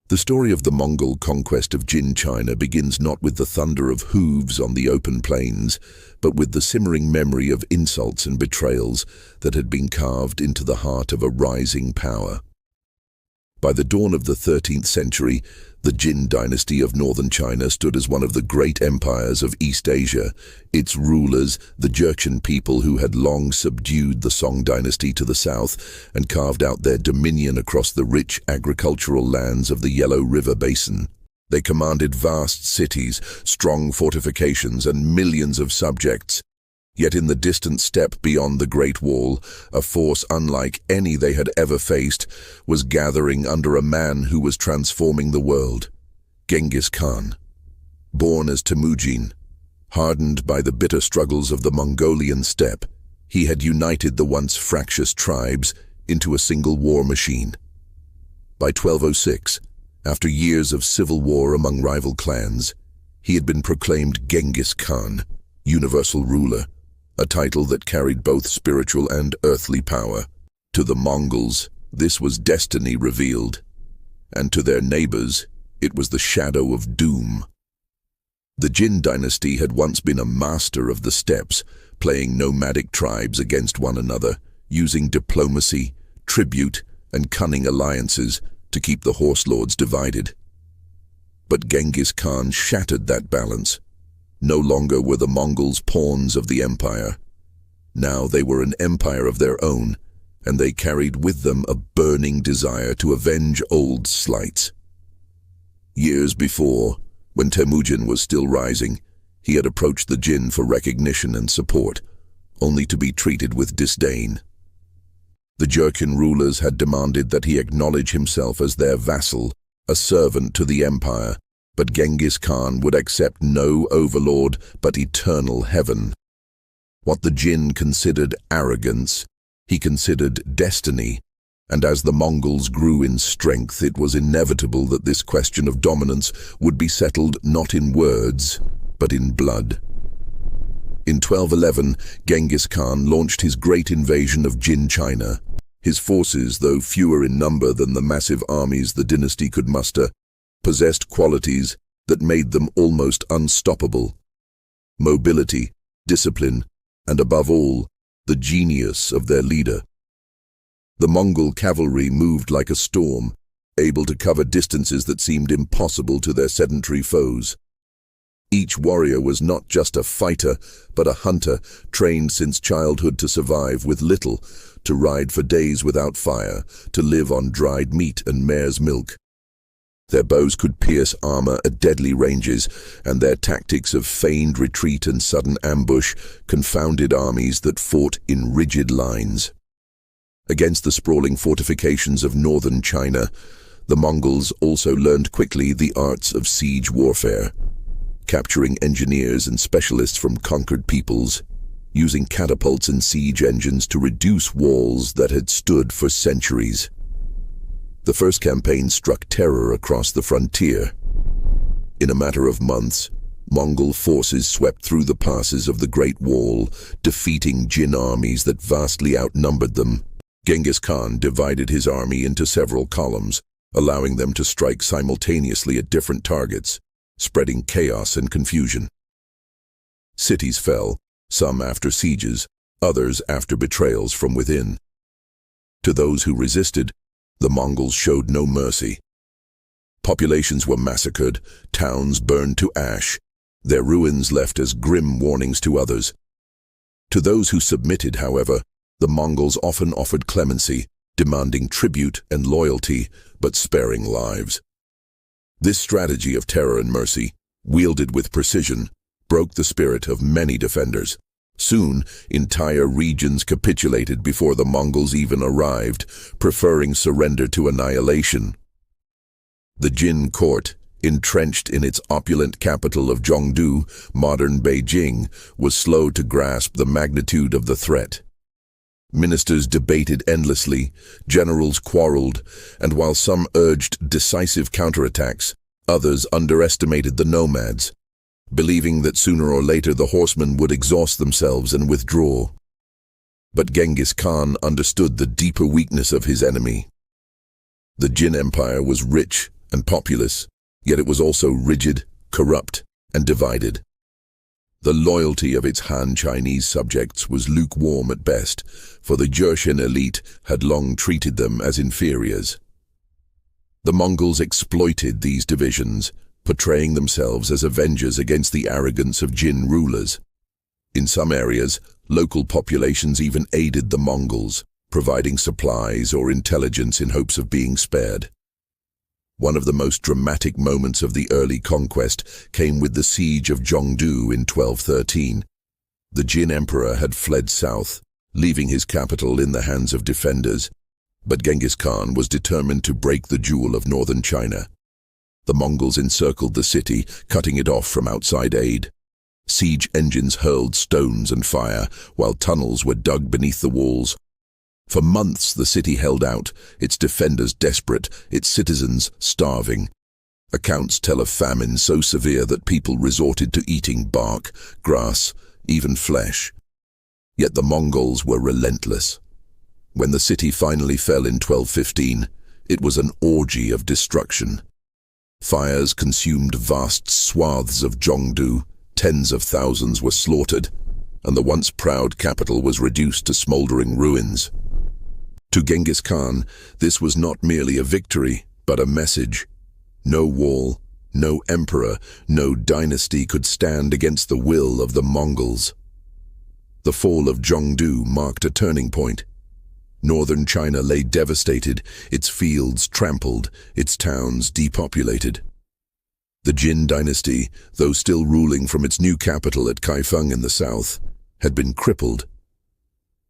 The story of the Mongol conquest of Jin China begins not with the thunder of hooves on the open plains, but with the simmering memory of insults and betrayals that had been carved into the heart of a rising power. By the dawn of the 13th century, the Jin dynasty of northern China stood as one of the great empires of East Asia. Its rulers, the Jurchen people who had long subdued the Song dynasty to the south and carved out their dominion across the rich agricultural lands of the Yellow River Basin. They commanded vast cities, strong fortifications, and millions of subjects. Yet in the distant steppe beyond the Great Wall, a force unlike any they had ever faced was gathering under a man who was transforming the world, Genghis Khan. Born as Temujin, hardened by the bitter struggles of the Mongolian steppe, he had united the once fractious tribes into a single war machine. By 1206, after years of civil war among rival clans, he had been proclaimed Genghis Khan, universal ruler, a title that carried both spiritual and earthly power. To the Mongols, this was destiny revealed, and to their neighbors, it was the shadow of doom. The Jin dynasty had once been a master of the steppes, playing nomadic tribes against one another, using diplomacy, tribute, and cunning alliances to keep the horse lords divided. But Genghis Khan shattered that balance. No longer were the Mongols pawns of the empire. Now they were an empire of their own, and they carried with them a burning desire to avenge old slights. Years before, when Temujin was still rising, he had approached the Jin for recognition and support, only to be treated with disdain. The Jurchen rulers had demanded that he acknowledge himself as their vassal, a servant to the empire, but Genghis Khan would accept no overlord but eternal heaven. What the Jin considered arrogance, he considered destiny, and as the Mongols grew in strength, it was inevitable that this question of dominance would be settled not in words, but in blood. In 1211, Genghis Khan launched his great invasion of Jin China. His forces, though fewer in number than the massive armies the dynasty could muster, possessed qualities that made them almost unstoppable: mobility, discipline, and above all, the genius of their leader. The Mongol cavalry moved like a storm, able to cover distances that seemed impossible to their sedentary foes. Each warrior was not just a fighter, but a hunter, trained since childhood to survive with little, to ride for days without fire, to live on dried meat and mare's milk. Their bows could pierce armor at deadly ranges, and their tactics of feigned retreat and sudden ambush confounded armies that fought in rigid lines. Against the sprawling fortifications of northern China, the Mongols also learned quickly the arts of siege warfare, capturing engineers and specialists from conquered peoples, using catapults and siege engines to reduce walls that had stood for centuries. The first campaign struck terror across the frontier. In a matter of months, Mongol forces swept through the passes of the Great Wall, defeating Jin armies that vastly outnumbered them. Genghis Khan divided his army into several columns, allowing them to strike simultaneously at different targets, spreading chaos and confusion. Cities fell, some after sieges, others after betrayals from within. To those who resisted, the Mongols showed no mercy. Populations were massacred, towns burned to ash, their ruins left as grim warnings to others. To those who submitted, however, the Mongols often offered clemency, demanding tribute and loyalty, but sparing lives. This strategy of terror and mercy, wielded with precision, broke the spirit of many defenders. Soon, entire regions capitulated before the Mongols even arrived, preferring surrender to annihilation. The Jin court, entrenched in its opulent capital of Zhongdu, modern Beijing, was slow to grasp the magnitude of the threat. Ministers debated endlessly, generals quarreled, and while some urged decisive counterattacks, others underestimated the nomads, believing that sooner or later the horsemen would exhaust themselves and withdraw. But Genghis Khan understood the deeper weakness of his enemy. The Jin Empire was rich, and populous, yet it was also rigid, corrupt, and divided. The loyalty of its Han Chinese subjects was lukewarm at best, for the Jurchen elite had long treated them as inferiors. The Mongols exploited these divisions, portraying themselves as avengers against the arrogance of Jin rulers. In some areas, local populations even aided the Mongols, providing supplies or intelligence in hopes of being spared. One of the most dramatic moments of the early conquest came with the siege of Zhongdu in 1213. The Jin emperor had fled south, leaving his capital in the hands of defenders, but Genghis Khan was determined to break the jewel of northern China. The Mongols encircled the city, cutting it off from outside aid. Siege engines hurled stones and fire, while tunnels were dug beneath the walls. For months the city held out, its defenders desperate, its citizens starving. Accounts tell of famine so severe that people resorted to eating bark, grass, even flesh. Yet the Mongols were relentless. When the city finally fell in 1215, it was an orgy of destruction. Fires consumed vast swaths of Zhongdu, tens of thousands were slaughtered, and the once proud capital was reduced to smoldering ruins. To Genghis Khan, this was not merely a victory, but a message. No wall, no emperor, no dynasty could stand against the will of the Mongols. The fall of Zhongdu marked a turning point. Northern China lay devastated, its fields trampled, its towns depopulated. The Jin dynasty, though still ruling from its new capital at Kaifeng in the south, had been crippled.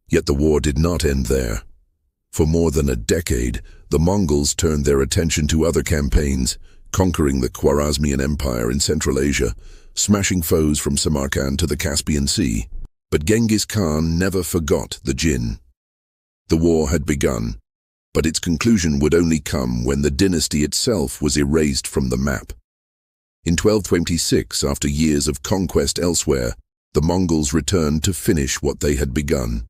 Yet the war did not end there. For more than a decade, the Mongols turned their attention to other campaigns, conquering the Khwarezmian Empire in Central Asia, smashing foes from Samarkand to the Caspian Sea. But Genghis Khan never forgot the Jin. The war had begun, but its conclusion would only come when the dynasty itself was erased from the map. In 1226, after years of conquest elsewhere, the Mongols returned to finish what they had begun.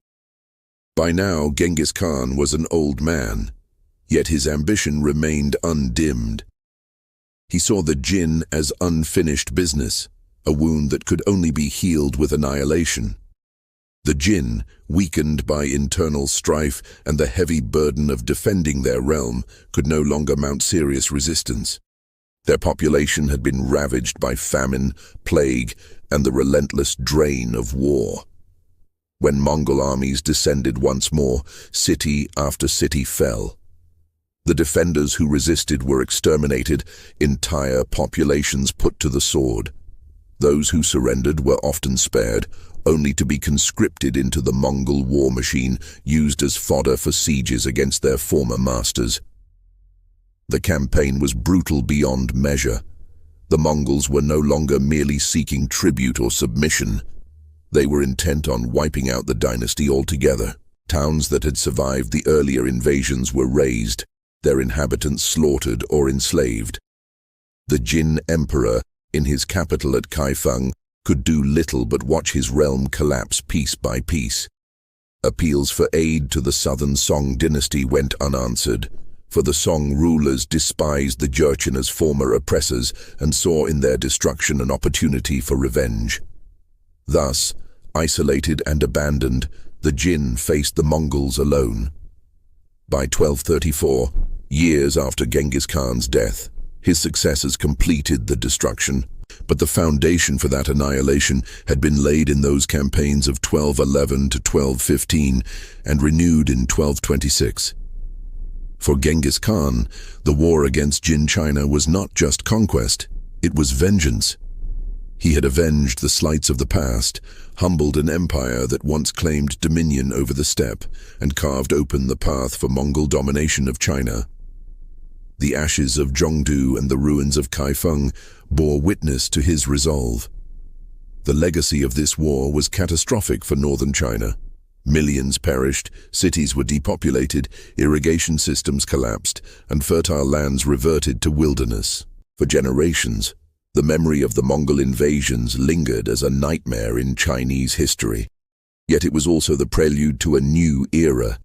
By now, Genghis Khan was an old man, yet his ambition remained undimmed. He saw the Jin as unfinished business, a wound that could only be healed with annihilation. The Jin, weakened by internal strife and the heavy burden of defending their realm, could no longer mount serious resistance. Their population had been ravaged by famine, plague, and the relentless drain of war. When Mongol armies descended once more, city after city fell. The defenders who resisted were exterminated, entire populations put to the sword. Those who surrendered were often spared, only to be conscripted into the Mongol war machine, used as fodder for sieges against their former masters. The campaign was brutal beyond measure. The Mongols were no longer merely seeking tribute or submission. They were intent on wiping out the dynasty altogether. Towns that had survived the earlier invasions were razed, their inhabitants slaughtered or enslaved. The Jin emperor, in his capital at Kaifeng, could do little but watch his realm collapse piece by piece. Appeals for aid to the southern Song dynasty went unanswered, for the Song rulers despised the Jurchen as former oppressors and saw in their destruction an opportunity for revenge. Thus, isolated and abandoned, the Jin faced the Mongols alone. By 1234, years after Genghis Khan's death, his successors completed the destruction, but the foundation for that annihilation had been laid in those campaigns of 1211 to 1215 and renewed in 1226. For Genghis Khan, the war against Jin China was not just conquest, it was vengeance. He had avenged the slights of the past, humbled an empire that once claimed dominion over the steppe, and carved open the path for Mongol domination of China. The ashes of Zhongdu and the ruins of Kaifeng bore witness to his resolve. The legacy of this war was catastrophic for northern China. Millions perished, cities were depopulated, irrigation systems collapsed, and fertile lands reverted to wilderness. For generations, the memory of the Mongol invasions lingered as a nightmare in Chinese history. Yet it was also the prelude to a new era,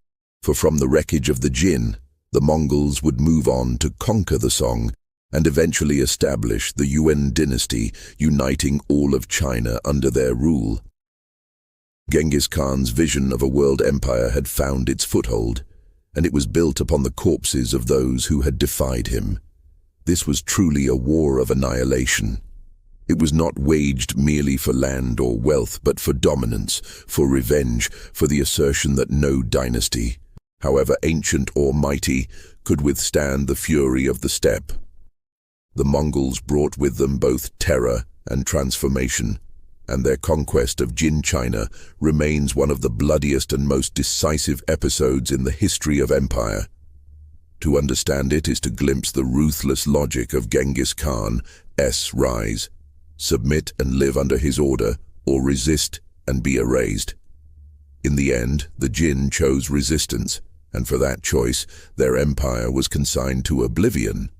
for from the wreckage of the Jin, the Mongols would move on to conquer the Song and eventually establish the Yuan dynasty, uniting all of China under their rule. Genghis Khan's vision of a world empire had found its foothold, and it was built upon the corpses of those who had defied him. This was truly a war of annihilation. It was not waged merely for land or wealth, but for dominance, for revenge, for the assertion that no dynasty, however ancient or mighty, could withstand the fury of the steppe. The Mongols brought with them both terror and transformation, and their conquest of Jin China remains one of the bloodiest and most decisive episodes in the history of empire. To understand it is to glimpse the ruthless logic of Genghis Khan's rise: submit and live under his order, or resist and be erased. In the end, the Jin chose resistance, and for that choice, their empire was consigned to oblivion.